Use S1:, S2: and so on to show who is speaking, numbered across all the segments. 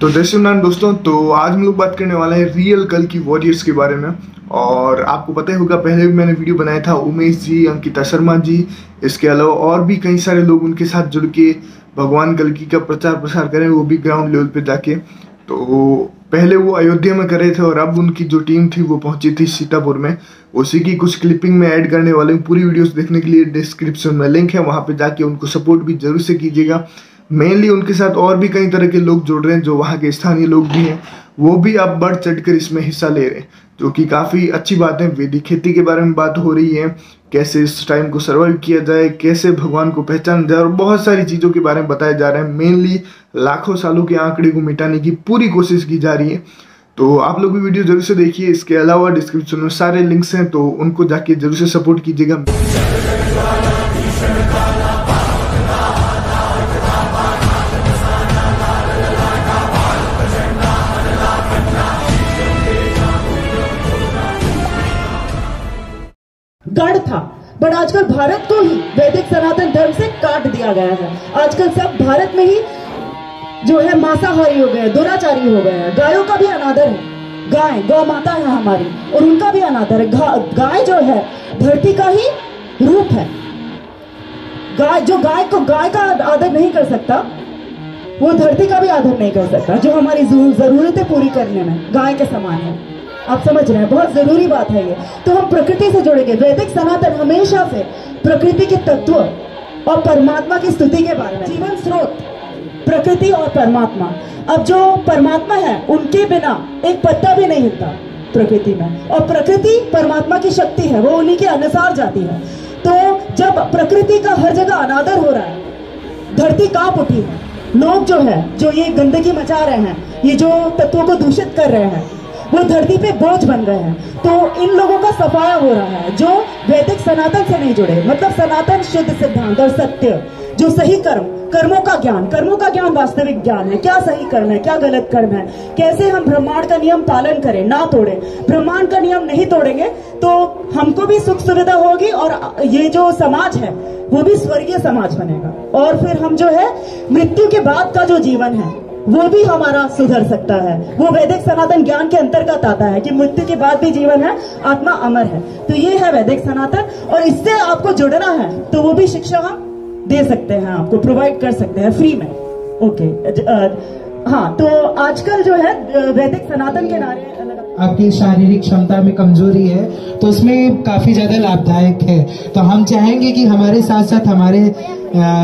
S1: तो जय श्री राम दोस्तों। तो आज हम लोग बात करने वाले हैं रियल कल की वॉरियर्स के बारे में। और आपको पता ही होगा, पहले भी मैंने वीडियो बनाया था उमेश जी, अंकिता शर्मा जी, इसके अलावा और भी कई सारे लोग उनके साथ जुड़ के भगवान कल्कि का प्रचार प्रसार करें, वो भी ग्राउंड लेवल पे जाके। तो पहले वो अयोध्या में कर रहे थे और अब उनकी जो टीम थी वो पहुंची थी सीतापुर में। उसी की कुछ क्लिपिंग में ऐड करने वाले हूँ। पूरी वीडियोस देखने के लिए डिस्क्रिप्शन में लिंक है, वहाँ पे जाके उनको सपोर्ट भी जरूर से कीजिएगा। मेनली उनके साथ और भी कई तरह के लोग जुड़ रहे हैं, जो वहाँ के स्थानीय लोग भी हैं, वो भी अब बढ़ चढ़कर इसमें हिस्सा ले रहे हैं, जो कि काफ़ी अच्छी बात है। वैदिक खेती के बारे में बात हो रही है, कैसे इस टाइम को सर्वाइव किया जाए, कैसे भगवान को पहचाना जाए, और बहुत सारी चीज़ों के बारे में बताया जा रहा है। मेनली लाखों सालों के आंकड़े को मिटाने की पूरी कोशिश की जा रही है। तो आप लोग भी वीडियो जरूर से देखिए। इसके अलावा डिस्क्रिप्शन में सारे लिंक्स हैं, तो उनको जाके जरूर से सपोर्ट कीजिएगा।
S2: गढ़ था, बट आजकल भारत को ही वैदिक सनातन धर्म से काट दिया गया है। आजकल सब भारत में ही जो है मांसाहारी हो गए, दुराचारी हो गए हैं। गायों का भी अनादर है, गाय गौ माता है हमारी, और उनका भी अनादर है। गाय जो है धरती का ही रूप है। गाय का आदर नहीं कर सकता, वो धरती का भी आदर नहीं कर सकता, जो हमारी जरूरतें पूरी करने में गाय के समान है। आप समझ रहे हैं, बहुत जरूरी बात है ये। तो हम प्रकृति से जुड़ेंगे। वैदिक सनातन हमेशा से प्रकृति के तत्व और परमात्मा की स्तुति के बारे में, जीवन स्रोत प्रकृति और परमात्मा। अब जो परमात्मा है, उनके बिना एक पत्ता भी नहीं हिलता प्रकृति में, और प्रकृति परमात्मा की शक्ति है, वो उन्हीं के अनुसार जाती है। तो जब प्रकृति का हर जगह अनादर हो रहा है, धरती कांप उठी है। लोग जो है, जो ये गंदगी मचा रहे हैं, ये जो तत्वों को दूषित कर रहे हैं, वो धरती पे बोझ बन रहे हैं। तो इन लोगों का सफाया हो रहा है, जो वैदिक सनातन से नहीं जुड़े। मतलब सनातन शुद्ध सिद्धांत और सत्य, जो सही कर्मों का ज्ञान वास्तविक ज्ञान है। क्या सही कर्म है, क्या गलत कर्म है, कैसे हम ब्रह्मांड का नियम पालन करें, ना तोड़े। ब्रह्मांड का नियम नहीं तोड़ेंगे तो हमको भी सुख सुविधा होगी, और ये जो समाज है वो भी स्वर्गीय समाज बनेगा। और फिर हम जो है मृत्यु के बाद का जो जीवन है वो भी हमारा सुधर सकता है। वो वैदिक सनातन ज्ञान के अंतर्गत आता है कि मृत्यु के बाद भी जीवन है, आत्मा अमर है। तो ये है वैदिक सनातन, और इससे आपको जुड़ना है तो वो भी शिक्षा हम दे सकते हैं, आपको प्रोवाइड कर सकते हैं फ्री में। ओके, हाँ। तो आजकल जो है वैदिक सनातन के नारे
S3: आपकी शारीरिक क्षमता में कमजोरी है तो उसमें काफी ज्यादा लाभदायक है। तो हम चाहेंगे कि हमारे साथ साथ हमारे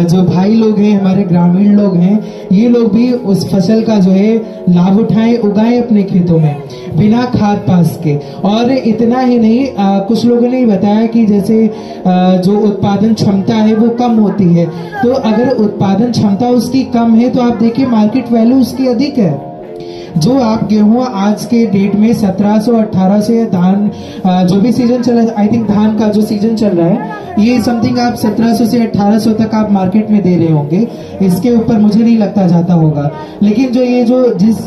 S3: जो भाई लोग हैं, हमारे ग्रामीण लोग हैं, ये लोग भी उस फसल का जो है लाभ उठाएं, उगाएं अपने खेतों में बिना खाद पास के। और इतना ही नहीं, कुछ लोगों ने बताया कि जैसे जो उत्पादन क्षमता है वो कम होती है, तो अगर उत्पादन क्षमता उसकी कम है तो आप देखिए मार्केट वैल्यू उसकी अधिक है। जो आप गेहूं आज के डेट में 1700-1800 या धान जो भी सीजन चल रहा है, आई थिंक धान का जो सीजन चल रहा है, ये समथिंग आप 1700 से 1800 तक आप मार्केट में दे रहे होंगे। इसके ऊपर मुझे नहीं लगता जाता होगा। लेकिन जो जिस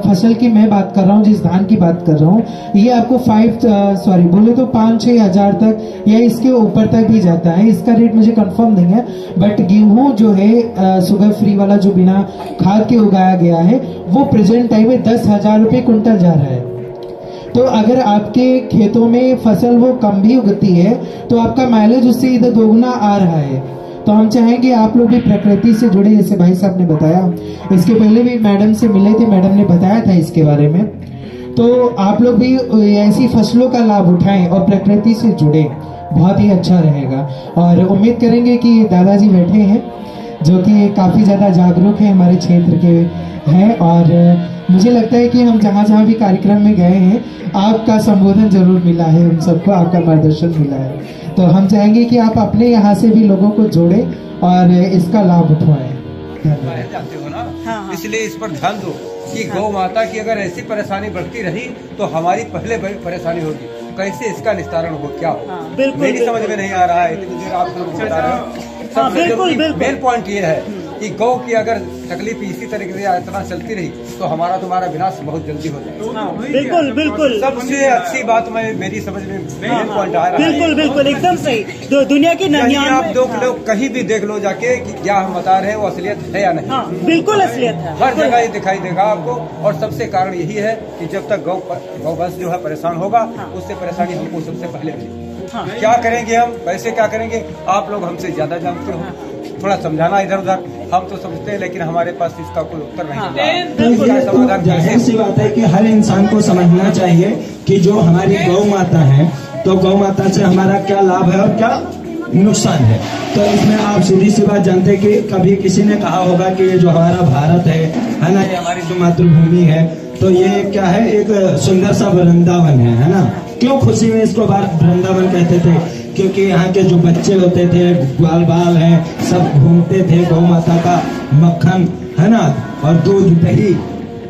S3: फसल की मैं बात कर रहा हूँ, जिस धान की बात कर रहा हूँ, ये आपको 5-6 हजार तक या इसके ऊपर तक भी जाता है। इसका रेट मुझे कंफर्म नहीं है, बट गेहूं जो है शुगर फ्री वाला जो बिना खाद के उगाया गया है, वो प्रेजेंट टाइम में 10,000 रुपए कुंटल जा रहा है। तो अगर आपके खेतों में फसल वो कम भी उगती है तो आपका माइलेज उससे इधर दोगुना आ रहा है। तो हम चाहेंगे आप लोग भी प्रकृति से जुड़े, जैसे भाई साहब ने बताया। इसके पहले भी मैडम से मिले थे, मैडम ने बताया था इसके बारे में। तो आप लोग भी ऐसी फसलों का लाभ उठाएं और प्रकृति से जुड़े, बहुत ही अच्छा रहेगा। और उम्मीद करेंगे कि दादाजी बैठे हैं जो कि काफी ज्यादा जागरूक है, हमारे क्षेत्र के हैं। और मुझे लगता है कि हम जहाँ भी कार्यक्रम में गए हैं, आपका संबोधन जरूर मिला है, हम सबको आपका मार्गदर्शन मिला है। तो हम चाहेंगे कि आप अपने यहाँ से भी लोगों को जोड़ें और इसका लाभ उठाएं।
S4: जाते हो ना, हाँ। इसलिए इस पर ध्यान दो कि गौ माता की अगर ऐसी परेशानी बढ़ती रही तो हमारी पहले परेशानी होगी। कैसे इसका निस्तारण हो, क्या हो, मेरी समझ में नहीं आ रहा है। इतनी देर आप लोग बता रहे हो। सबसे मेन पॉइंट ये है कि गौ की अगर तकलीफ इसी तरीके से इतना चलती रही तो हमारा तुम्हारा विनाश बहुत जल्दी हो जाएगा।
S2: बिल्कुल बिल्कुल,
S4: सबसे अच्छी बात मेरी समझ में पॉइंट आ रहा है।
S2: बिल्कुल बिल्कुल, एकदम सही। दुनिया की
S4: आप लोग कहीं भी देख लो जाके कि क्या हम बता रहे हैं वो असलियत है या नहीं।
S2: बिल्कुल असलियत है,
S4: हर जगह ये दिखाई देगा आपको। और सबसे कारण यही है कि जब तक गौवंश जो है परेशान होगा, उससे परेशानी हमको सबसे पहले मिलेगी। क्या करेंगे हम, कैसे क्या करेंगे, आप लोग हमसे ज्यादा जानते हो। थोड़ा समझाना इधर उधर हम तो समझते हैं, लेकिन हमारे पास इसका कोई उत्तर नहीं।
S5: जाहिर सी बात है कि हर इंसान को समझना चाहिए कि जो हमारी गौ माता है, तो गौ माता से हमारा क्या लाभ है और क्या नुकसान है। तो इसमें आप सीधी सी बात जानते हैं कि कभी किसी ने कहा होगा कि ये जो हमारा भारत है ना, ये हमारी जो मातृभूमि है, तो ये क्या है, एक सुंदर सा वृंदावन है ना। क्यों खुशी में इसको वृंदावन कहते थे? क्योंकि यहाँ के जो बच्चे होते थे, ग्वाल बाल हैं, सब घूमते थे, गौ माता का मक्खन है ना और दूध दही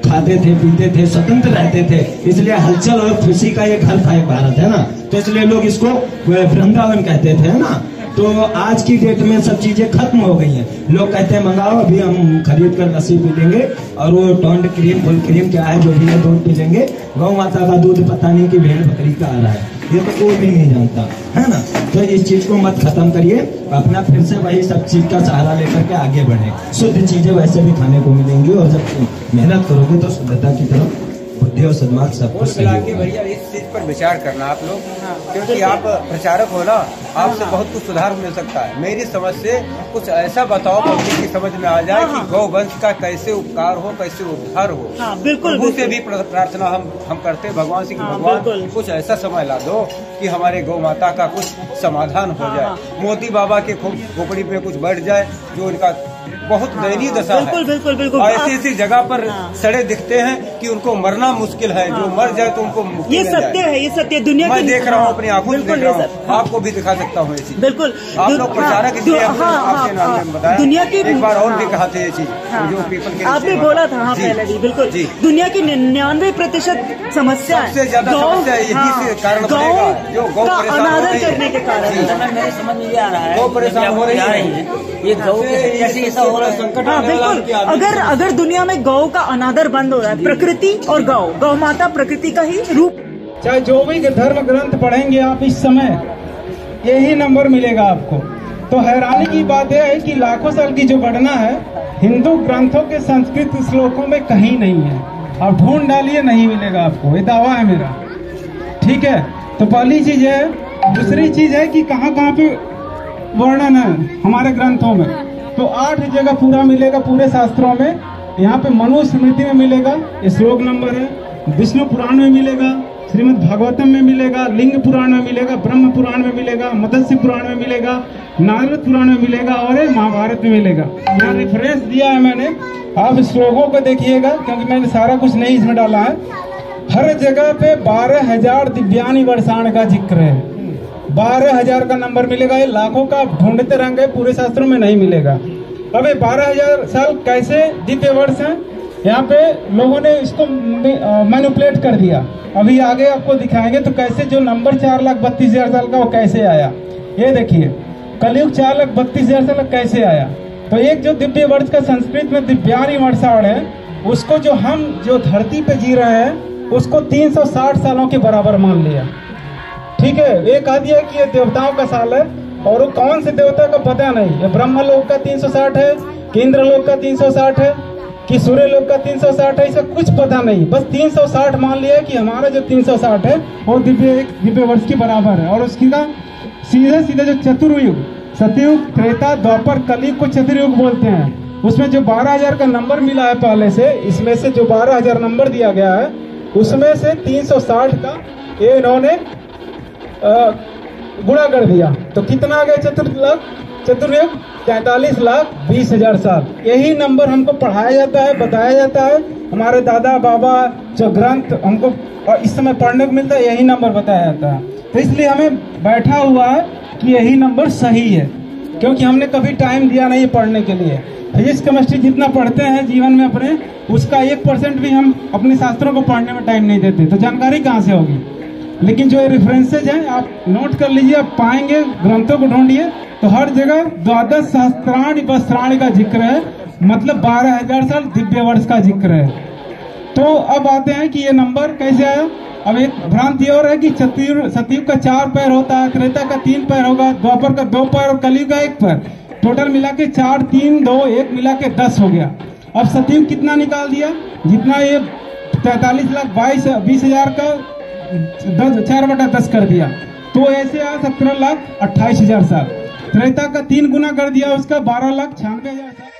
S5: खाते थे, पीते थे, स्वतंत्र रहते थे। इसलिए हलचल और खुशी का ये घर था एक भारत, है ना। तो इसलिए लोग इसको वृंदावन कहते थे, है ना। तो आज की डेट में सब चीजें खत्म हो गई हैं। लोग कहते हैं मंगाओ, अभी हम खरीद कर लस्सी पी लेंगे और वो टोंड क्रीम फुल क्रीम क्या है जो भी है दूध पी लेंगे। गौ माता का दूध पता नहीं कि भेड़ बकरी का आ रहा है, ये तो कोई भी नहीं जानता, है ना। तो इस चीज को मत खत्म करिए, अपना फिर से वही सब चीज का सहारा लेकर के आगे बढ़े। शुद्ध चीजें वैसे भी खाने को मिलेंगी और जब मेहनत करोगे तो शुद्धता की तरफ बुद्धि और सद्मार्ग सब कुछ सही होगा।
S4: भैया इस चीज पर विचार करना आप लोग, क्योंकि आप प्रचारक हो ना, आपसे बहुत कुछ सुधार मिल सकता है। मेरी समझ से कुछ ऐसा बताओ पब्लिक की समझ में आ जाए कि गौवंश का कैसे उपकार हो, कैसे उद्धार हो।
S2: बिल्कुल,
S4: से भी प्रार्थना हम करते हैं भगवान से कि भगवान कुछ ऐसा समय ला दो कि हमारे गौ माता का कुछ समाधान हो जाए। मोदी बाबा के खोपड़ी पे कुछ बढ़ जाए, जो इनका बहुत दयनीय दशा है।
S2: बिल्कुल बिल्कुल बिल्कुल,
S4: ऐसी ऐसी जगह पर सड़े दिखते हैं कि उनको मरना मुश्किल है। जो मर जाए तो उनको मुक्ति
S2: ये सत्य है, ये सत्य दुनिया
S4: मैं देख रहा हूँ, अपनी आंखों से देख रहा हूँ, आपको भी दिखा सकता हूँ ये चीज।
S2: बिल्कुल,
S4: आप लोग प्रचारक इसलिए आपके नाम में बताया।
S2: दुनिया की
S4: एक बार और भी कहा था ये चीज जो पीपल के
S2: आपने बोला था। हाँ पहले जी, बिल्कुल जी। दुनिया की 99% समस्या
S4: सबसे ज्यादा समस्या यही कारण बनेगा, जो गौ
S2: अनादर करने के कारण।
S6: मेरे समझ में ये आ रहा है,
S4: गौ परेशान हो रही है,
S6: ये गौ कैसे ऐसा हो रहा है संकट।
S2: बिल्कुल, अगर दुनिया में गौ का अनादर बंद हो रहा है, प्रकृति और गौ माता प्रकृति का ही रूप।
S3: चाहे जो भी धर्म ग्रंथ पढ़ेंगे आप इस समय, यही नंबर मिलेगा आपको। तो हैरानी की बात यह है कि लाखों साल की जो गणना है हिंदू ग्रंथों के संस्कृत श्लोकों में कहीं नहीं है। आप ढूंढ डालिए, नहीं मिलेगा आपको, ये दावा है मेरा। ठीक है, तो पहली चीज है। दूसरी चीज है कि कहाँ कहाँ पे वर्णन है हमारे ग्रंथों में, तो 8 जगह पूरा मिलेगा पूरे शास्त्रों में। यहाँ पे मनुस्मृति में मिलेगा, ये श्लोक नंबर है। विष्णु पुराण में मिलेगा, श्रीमद् भागवतम में मिलेगा, लिंग पुराण में मिलेगा, ब्रह्म पुराण में मिलेगा, मत्स्य पुराण में मिलेगा, नारद पुराण में मिलेगा और महाभारत में मिलेगा। यहाँ रेफरेंस दिया है मैंने, आप श्लोकों को देखिएगा क्योंकि मैंने सारा कुछ नहीं इसमें डाला है। हर जगह पे 12,000 दिव्यानी वर्षाण का जिक्र है। 12,000 का नंबर मिलेगा। ये लाखों का ढूंढते रहेंगे, पूरे शास्त्रों में नहीं मिलेगा। अब ये 12,000 साल कैसे दिव्य वर्ष हैं, यहाँ पे लोगों ने इसको मैनिपुलेट कर दिया। अभी आगे आपको दिखाएंगे तो कैसे जो नंबर 4,32,000 साल का वो कैसे आया। ये देखिए, कलयुग 4,32,000 साल कैसे आया। तो एक जो दिव्य वर्ष का संस्कृत में दिव्यानी वर्षाण है, उसको जो हम जो धरती पे जी रहे हैं उसको 360 सालों के बराबर मान लिया। ठीक है, एक कह दिया कि ये देवताओं का साल है और वो कौन से देवता का पता नहीं। ये ब्रह्म लोक का 360 है कि इंद्र लोक का 360 है कि सूर्य लोक का 360 है, इसका कुछ पता नहीं। बस 360 मान लिया कि हमारा जो 360 है वो दिव्य वर्ष के बराबर है। और उसकी का सीधे सीधे जो चतुर्युग, सतयुग, त्रेता, द्वापर, कलयुग को चतुर्युग बोलते हैं। उसमें जो 12,000 का नंबर मिला है पहले से, इसमें से जो 12,000 नंबर दिया गया है उसमें से 360 का ये इन्होंने गुणा कर दिया तो कितना आ गया? चतुर्युग 43,20,000 साल। यही नंबर हमको पढ़ाया जाता है, बताया जाता है। हमारे दादा बाबा जो ग्रंथ हमको और इस समय पढ़ने को मिलता है, यही नंबर बताया जाता है। तो इसलिए हमें बैठा हुआ है कि यही नंबर सही है, क्योंकि हमने कभी टाइम दिया नहीं पढ़ने के लिए। फिजिक्स केमिस्ट्री जितना पढ़ते हैं जीवन में अपने, उसका 1% भी हम अपने शास्त्रों को पढ़ने में टाइम नहीं देते, तो जानकारी कहाँ से होगी। लेकिन जो रेफरेंसेज हैं आप नोट कर लीजिए, आप पाएंगे, ग्रंथों को ढूंढिए तो हर जगह 12 सहस्त्राणि वस्त्राणि का जिक्र है, मतलब 12,000 साल दिव्य वर्ष का जिक्र है।
S7: तो अब आते हैं कि ये नंबर कैसे आया। अब एक भ्रांति और है कि सतयुग का 4 पैर होता है, त्रेता का 3 पैर होगा, द्वापर का 2 पैर और कलयुग का 1 पैर। टोटल मिला के 4, 3, 2, 1 मिला के 10 हो गया। अब सतयुग कितना निकाल दिया, जितना ये 43,20,000 का 4/10 कर दिया, तो ऐसे आया 17,28,000 साल। त्रेता का 3 गुना कर दिया, उसका 12,96,000 साल।